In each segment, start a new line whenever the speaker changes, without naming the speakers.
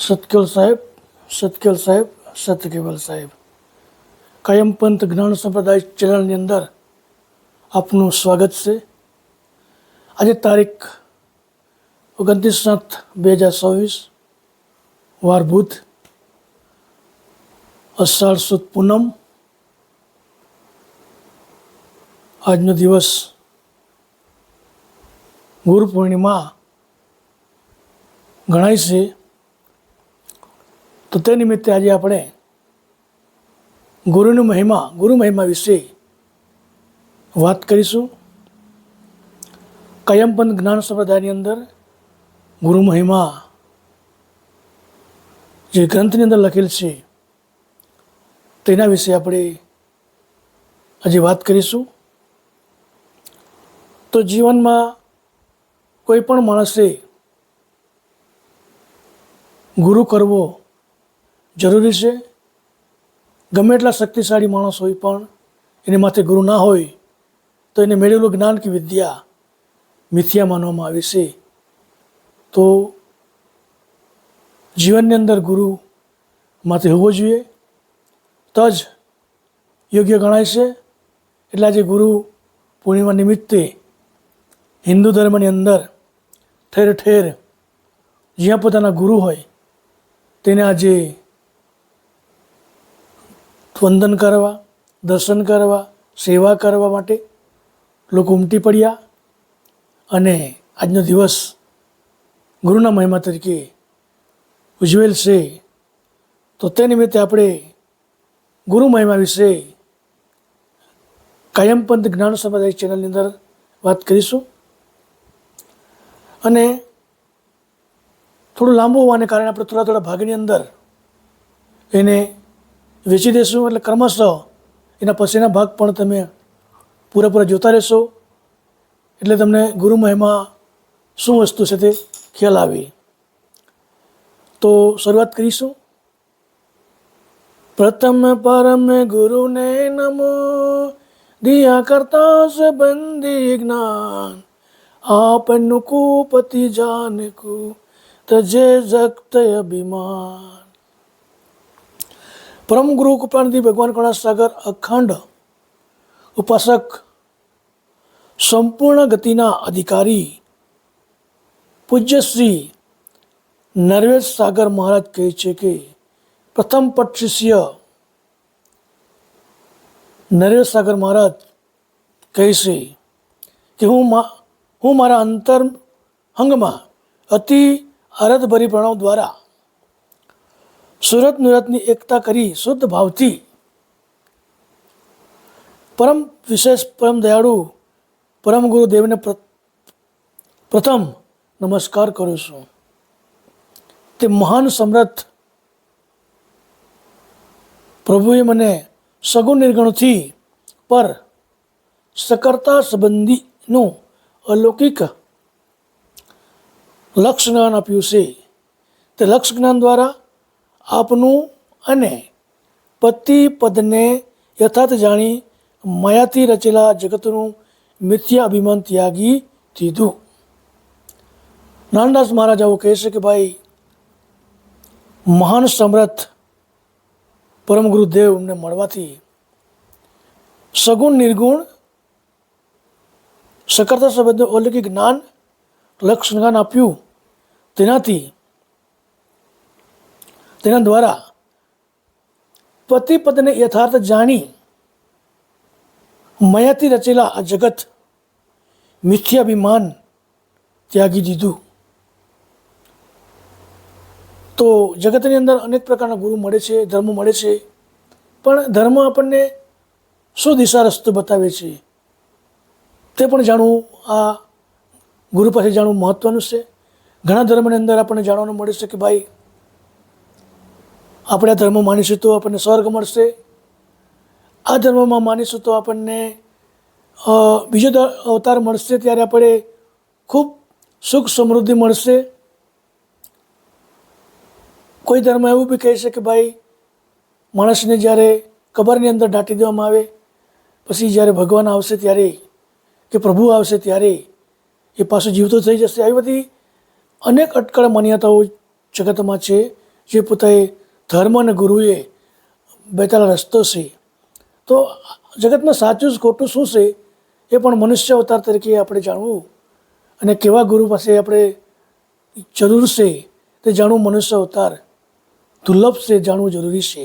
સતકેવલ સાહેબ, સતકેવલ સાહેબ, કાયમ પંથ જ્ઞાન સંપ્રદાય ચેનલની અંદર આપનું સ્વાગત છે. આજે તારીખ 29/7/2024 વાર બુધ, અષાઢ સુદ પૂનમ. આજનો દિવસ ગુરુ પૂર્ણિમા ગણાય છે. તો તે નિમિત્તે આજે આપણે ગુરુ મહિમા વિશે વાત કરીશું. કાયમપંથ જ્ઞાન સંપ્રદાયની અંદર ગુરુ મહિમા જે ગ્રંથની અંદર લખેલ છે તેના વિશે આપણે આજે વાત કરીશું. તો જીવનમાં કોઈ પણ માણસે ગુરુ કરવો જરૂરી છે. ગમે એટલા શક્તિશાળી માણસ હોય પણ એની માથે ગુરુ ના હોય તો એને મેળવેલું જ્ઞાન કે વિદ્યા મિથ્યા માનવામાં આવે છે. તો જીવનની અંદર ગુરુ માથે હોવો જોઈએ તો જ યોગ્ય ગણાય છે. એટલે આજે ગુરુ પૂર્ણિમા નિમિત્તે હિન્દુ ધર્મની અંદર ઠેર ઠેર જ્યાં પોતાના ગુરુ હોય તેને આજે વંદન કરવા, દર્શન કરવા, સેવા કરવા માટે લોકો ઉમટી પડ્યા અને આજનો દિવસ ગુરુના મહિમા તરીકે ઉજવેલ છે. તો તે નિમિત્તે આપણે ગુરુ મહિમા વિશે કાયમપંથ જ્ઞાન સંપ્રદાય ચેનલની અંદર વાત કરીશું. અને થોડું લાંબુ હોવાને કારણે આપણે થોડા ભાગની અંદર એને વેચી દઈશું. એટલે ક્રમશઃ એના પછીના ભાગ પણ તમે પૂરેપૂરા જોતા રહેશો એટલે તમને ગુરુ મહિમા શું વસ્તુ છે તે ખ્યાલ આવે. તો શરૂઆત કરીશું. પ્રથમ પરમ ગુરુને નમો, દિયા કરતા સંબંધી જ્ઞાન, આપનું કુપતિ જાનકુ તજે જગત અભિમાન. પરમ ગુરુ કૃપાનિધિ ભગવાન કરુણાસાગર અખંડ ઉપાસક સંપૂર્ણ ગતિના અધિકારી પૂજ્ય શ્રી નરવેશ સાગર મહારાજ કહે છે કે પ્રથમ પટ શિષ્ય નરવેશ સાગર મહારાજ કહે છે કે હું મારા અંતરંગમાં અતિ આરતભરી પ્રણવ દ્વારા સુરત નિરતની એકતા કરી શુદ્ધ ભાવથી પરમ વિશેષ પરમ દયાળુ પરમ ગુરુદેવને પ્રથમ નમસ્કાર કરું છું. તે મહાન સમર્થ પ્રભુએ મને સગુણ નિર્ગુણથી પર સકર્તા સંબંધીનું અલૌકિક લક્ષ જ્ઞાન આપ્યું છે. તે લક્ષ જ્ઞાન દ્વારા આપનું અને પતિ પદને યથાર્થ જાણી માયાથી રચેલા જગતનું મિથ્યા અભિમાન ત્યાગી દીધું. નાનદાસ મહારાજ આવું કહે છે કે ભાઈ મહાન સમર્થ પરમ ગુરુદેવને મળવાથી સગુણ નિર્ગુણ સકર્તા સંબંધનું અલૌકિક જ્ઞાન લક્ષ જ્ઞાન આપ્યું. તેના દ્વારા પતિ પદને યથાર્થ જાણી માયાથી રચેલા આ જગત મિથ્યાભિમાન ત્યાગી દીધું. તો જગતની અંદર અનેક પ્રકારના ગુરુ મળે છે, ધર્મ મળે છે, પણ ધર્મ આપણને શું દિશા રસ્તો બતાવે છે તે પણ જાણવું આ ગુરુ પાસે જાણવું મહત્ત્વનું છે. ઘણા ધર્મની અંદર આપણને જાણવાનું મળે છે કે ભાઈ આપણે આ ધર્મ માનીશું તો આપણને સ્વર્ગ મળશે, આ ધર્મમાં માનીશું તો આપણને બીજો અવતાર મળશે, ત્યારે આપણે ખૂબ સુખ સમૃદ્ધિ મળશે. કોઈ ધર્મ એવું બી કહે છે કે ભાઈ માણસને જ્યારે કબરની અંદર દાટી દેવામાં આવે પછી જ્યારે ભગવાન આવશે ત્યારે કે પ્રભુ આવશે ત્યારે એ પાછો જીવતો થઈ જશે. આવી બધી અનેક અટકળ માન્યતાઓ જગતમાં છે જે પોતાએ ધર્મ અને ગુરુએ બેતાળા રસ્તો છે. તો જગતમાં સાચું જ ખોટું શું છે એ પણ મનુષ્ય અવતાર તરીકે આપણે જાણવું, અને કેવા ગુરુ પાસે આપણે જરૂર છે તે જાણવું મનુષ્ય અવતાર દુર્લભ છે, જાણવું જરૂરી છે.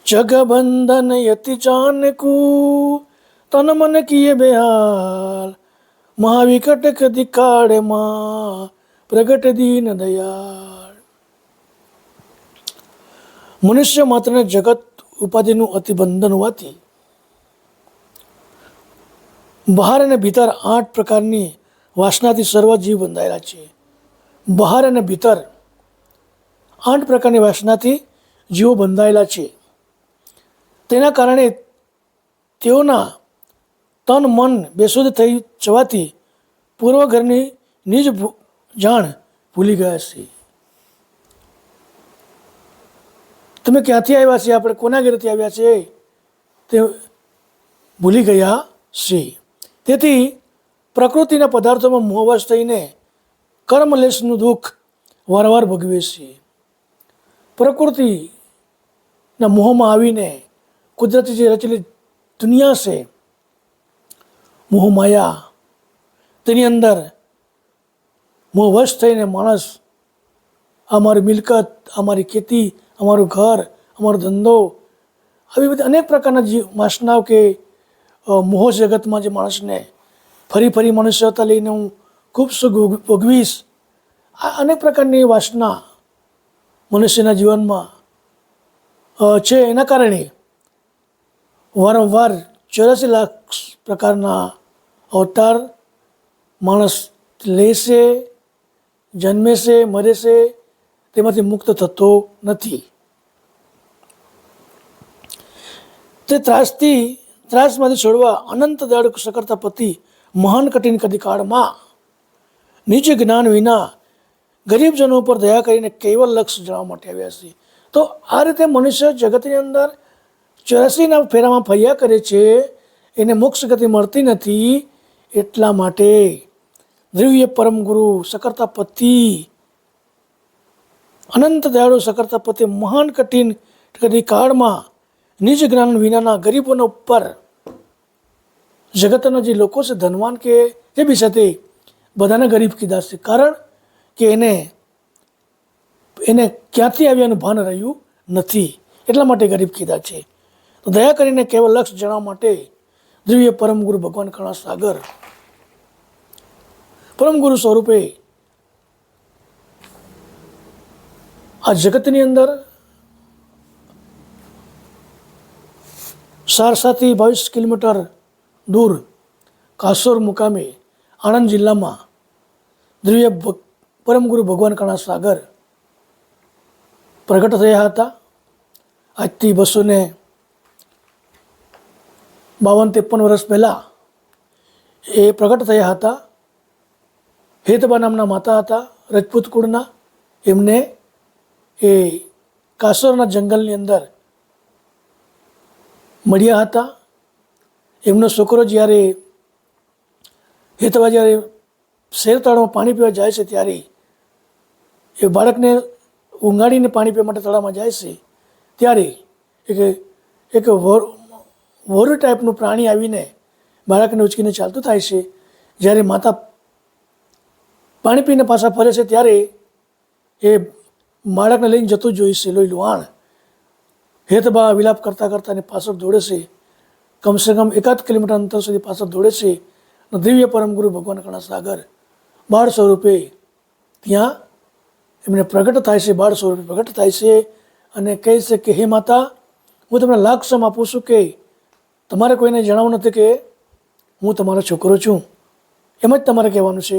જગબંધન યતિ ચાનકુ તન મન કિયે બેહાલ, મહાવિકટ કદી કાળમાં પ્રગટ દીન દયાળ. મનુષ્ય માત્રને જગત ઉપાધિનું અતિબંધન હોવાથી બહાર અને ભીતર 8 પ્રકારની વાસનાથી સર્વ જીવ બંધાયેલા છે. બહાર અને ભીતર 8 પ્રકારની વાસનાથી જીવો બંધાયેલા છે. તેના કારણે તેઓના તન મન બેસુધ થઈ જવાથી પૂર્વઘરની નિજ જાણ ભૂલી ગયા છે. તમે ક્યાંથી આવ્યા છે, આપણે કોના ઘરેથી આવ્યા છે તે ભૂલી ગયા છે. તેથી પ્રકૃતિના પદાર્થોમાં મોહવશ થઈને કર્મલેશનું દુઃખ વારંવાર ભોગવે છે. પ્રકૃતિના મોહમાં આવીને કુદરતી જે રચેલી દુનિયા છે, મોહમાયા, તેની અંદર મોહવશ થઈને માણસ અમારી મિલકત, અમારી ખેતી, અમારું ઘર, અમારો ધંધો, આવી બધી અનેક પ્રકારના વાસનાઓ કે મોહ જગતમાં જે માણસને ફરી મનુષ્યતા લઈને હું ખૂબ સુખ ભોગવીશ, આ અનેક પ્રકારની વાસના મનુષ્યના જીવનમાં છે. એના કારણે વારંવાર 84 લાખ પ્રકારના અવતાર માણસ લે છે, જન્મે છે, મરે છે, તેમાંથી મુક્ત થતો નથી. તે ત્રાસમાંથી છોડવા અનંત દયાળુ સકર્તા પતિ મહાન કઠિન કદી કાળમાં નિજ જ્ઞાન વિના ગરીબજનો પર દયા કરીને કેવલ લક્ષ્ય જણાવવા માટે આવ્યા છે. તો આ રીતે મનુષ્ય જગતની અંદર 84ના ફેરામાં ફર્યા કરે છે, એને મોક્ષ ગતિ મળતી નથી. એટલા માટે દિવ્ય પરમ ગુરુ સકર્તા પતિ, અનંત દયાળુ સકર્તા પતિ મહાન કઠિન કદી કાળમાં નિજ જ્ઞાન વિનાના ગરીબોના ઉપર, જગતના જે લોકો છે ધનવાન કે જે બી છે તે બધાને ગરીબ કીધા છે. કારણ કે એને ક્યાંથી આવ્યાનું ભાન રહ્યું નથી, એટલા માટે ગરીબ કીધા છે. તો દયા કરીને કેવળ લક્ષ્ય જણાવવા માટે દિવ્ય પરમ ગુરુ ભગવાન કરુણા સાગર પરમ ગુરુ સ્વરૂપે આ જગતની અંદર સારસાથી 22 કિલોમીટર દૂર કાસોર મુકામે આણંદ જિલ્લામાં દિવ્ય પરમ ગુરુ ભગવાન કરુણા સાગર પ્રગટ થયા હતા. આજથી 252-53 વર્ષ પહેલાં એ પ્રગટ થયા હતા. હેતબા નામના માતા હતા, રજપૂત કુળના. એમને એ કાસોરના જંગલની અંદર મળ્યા હતા. એમનો છોકરો જ્યારે હેતબા જ્યારે શેર તળાવમાં પાણી પીવા જાય છે, ત્યારે એ બાળકને ઊંઘાડીને પાણી પીવા માટે તળાવમાં જાય છે, ત્યારે એક વરુ ટાઈપનું પ્રાણી આવીને બાળકને ઉચકીને ચાલતું થાય છે. જ્યારે માતા પાણી પીને પાછા ફરે છે, ત્યારે એ બાળકને લઈને જતું જોઈએ છે લોહી લુહાણ. હેતબા વિલાપ કરતાં કરતાં એને પાછળ દોડે છે. કમસે કમ 1 કિલોમીટર અંતર સુધી પાછળ દોડે છે. દિવ્ય પરમ ગુરુ ભગવાન કરુણા સાગર બાળ સ્વરૂપે ત્યાં એમને પ્રગટ થાય છે, બાળ સ્વરૂપે પ્રગટ થાય છે અને કહે છે કે હે માતા, હું તમને લાખ સમ આપું છું કે તમારે કોઈને જણાવવું નથી કે હું તમારો છોકરો છું. એમ જ તમારે કહેવાનું છે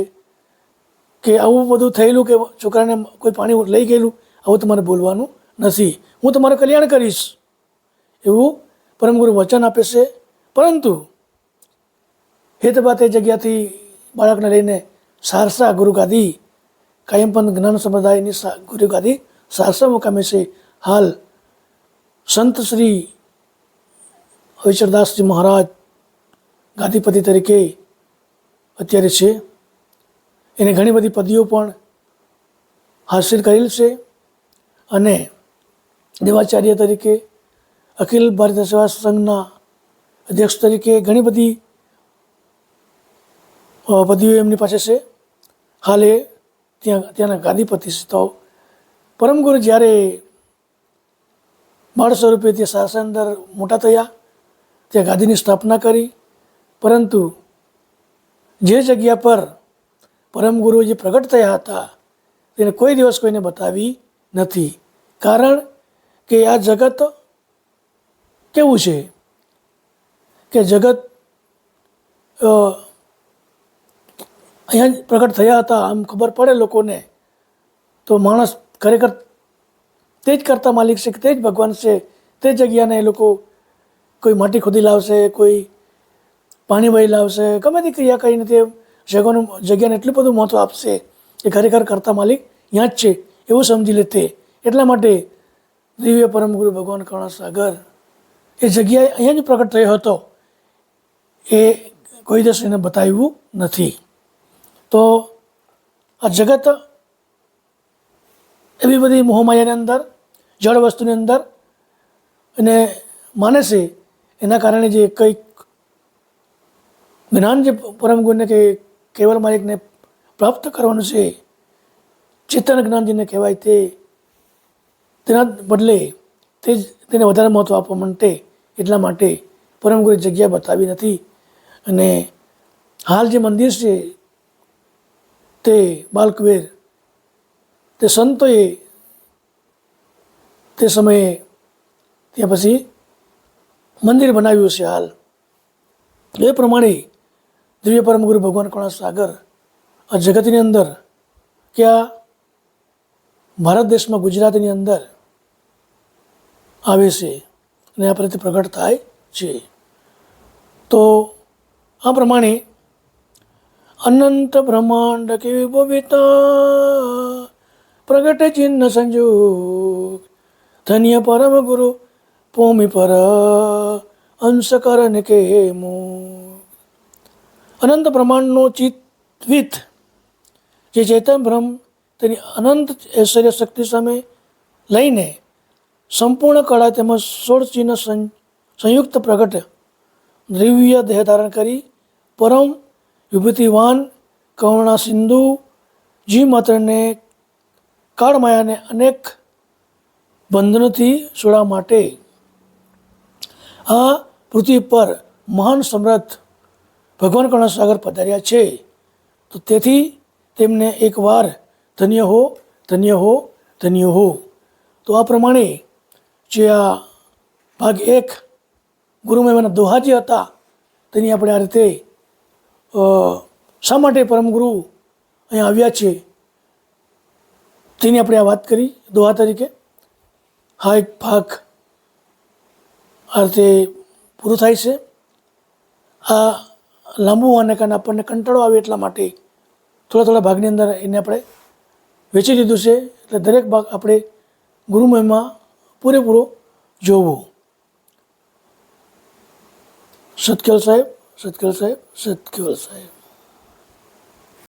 કે આવું બધું થયેલું કે છોકરાને કોઈ પાણી લઈ ગયેલું, આવું તમારે બોલવાનું નથી. હું તમારું કલ્યાણ કરીશ, એવું પરમગુરુ વચન આપે છે. પરંતુ હેતબા તે જગ્યાથી બાળકને લઈને સારસા ગુરુગાદી, કાયમપંથ જ્ઞાન સંપ્રદાયની ગુરુગાદી સારસા મુકામે છે. હાલ સંત શ્રી અવિચરદાસજી મહારાજ ગાદીપતિ તરીકે અત્યારે છે. એને ઘણી બધી પદવીઓ પણ હાસિલ કરેલ છે અને દેવાચાર્ય તરીકે અખિલ ભારતીય સેવા સંઘના અધ્યક્ષ તરીકે ઘણી બધી પદવીઓ એમની પાસે છે. હાલ એ ત્યાંના ગાદીપતિ છે. તો પરમગુરુ જ્યારે બાળ સ્વરૂપે તે શાસન અંદર મોટા થયા, ત્યાં ગાદીની સ્થાપના કરી, પરંતુ જે જગ્યા પર પરમગુરુ જે પ્રગટ થયા હતા તેને કોઈ દિવસ કોઈને બતાવી નથી. કારણ કે આ જગત કેવું છે કે જગત અહીંયા જ પ્રગટ થયા હતા આમ ખબર પડે લોકોને તો માણસ ખરેખર તે જ કરતા માલિક છે, તે જ ભગવાન છે. તે જગ્યાને એ લોકો કોઈ માટી ખોદી લાવશે, કોઈ પાણી વહી લાવશે, ગમે તે ક્રિયા કરીને તે જગ્યાને એટલું બધું મહત્ત્વ આપશે કે ખરેખર કરતા માલિક ત્યાં જ છે એવું સમજી લે તે. એટલા માટે દિવ્ય પરમગુરુ ભગવાન કરુણાસાગર એ જગ્યાએ અહીંયા જ પ્રગટ થયો હતો, એ કોઈ દિવસ એને બતાવ્યું નથી. તો આ જગત એવી બધી મોહમાયાની અંદર, જળ વસ્તુની અંદર એને માને છે. એના કારણે જે કંઈક જ્ઞાન જે પરમગુરુને કે કેવલ માલિકને પ્રાપ્ત કરવાનું છે, ચેતન જ્ઞાન જેને કહેવાય તે, તેના બદલે તેને વધારે મહત્ત્વ આપવા માટે એટલા માટે પરમગુરુએ જગ્યા બતાવી નથી. અને હાલ જે મંદિર છે તે બાલકુબેર તે સંતોએ તે સમયે ત્યાં પછી મંદિર બનાવ્યું છે. હાલ એ પ્રમાણે દિવ્ય પરમગુરુ ભગવાન કરુણાસાગર આ જગતની અંદર કે આ ભારત દેશમાં ગુજરાતની અંદર આવે છે અને આ પ્રતિ પ્રગટ થાય છે. તો આ પ્રમાણે અનંત બ્રહ્માંડ કે વિભવિતા પ્રગટ ચિહ્ન સંજોગ ધન્ય પરમ ગુરુ ભૂમિ પર અંશકરણ કે મો. અનંત બ્રહ્માંડનો ચિત્વિત જે ચેતન બ્રહ્મ તેની અનંત ઐશ્વર્ય શક્તિ સામે લઈને સંપૂર્ણ કળા તેમજ 16 ચિહ્ન સંયુક્ત પ્રગટ દિવ્ય દેહ ધારણ કરી પરમ વિભૂતિવાન કરુણા સિંધુ જીવ માત્રને કાળમાયાને અનેક બંધનોથી છોડાવવા માટે આ પૃથ્વી પર મહાન સમર્થ ભગવાન કરુણાસાગર પધાર્યા છે. તો તેથી તેમને એકવાર ધન્ય હો, ધન્ય હો, ધન્ય હો. તો આ પ્રમાણે જે આ ભાગ 1 ગુરુ મહિમાના દોહા જે હતા તેની આપણે આ રીતે શા માટે પરમગુરુ અહીંયા આવ્યા છે તેની આપણે આ વાત કરી દોહા તરીકે. હા, એક ભાગ આ રીતે પૂરું થાય છે. આ લાંબુ હોવાને કારણે આપણને કંટાળો આવે એટલા માટે થોડા ભાગની અંદર એને આપણે વેચી લીધું છે. એટલે દરેક ભાગ આપણે ગુરુ મહિમા પૂરેપૂરો જોવો. સતકેવલ સાહેબ, સતકેવલ સાહેબ, સતકેવલ સાહેબ.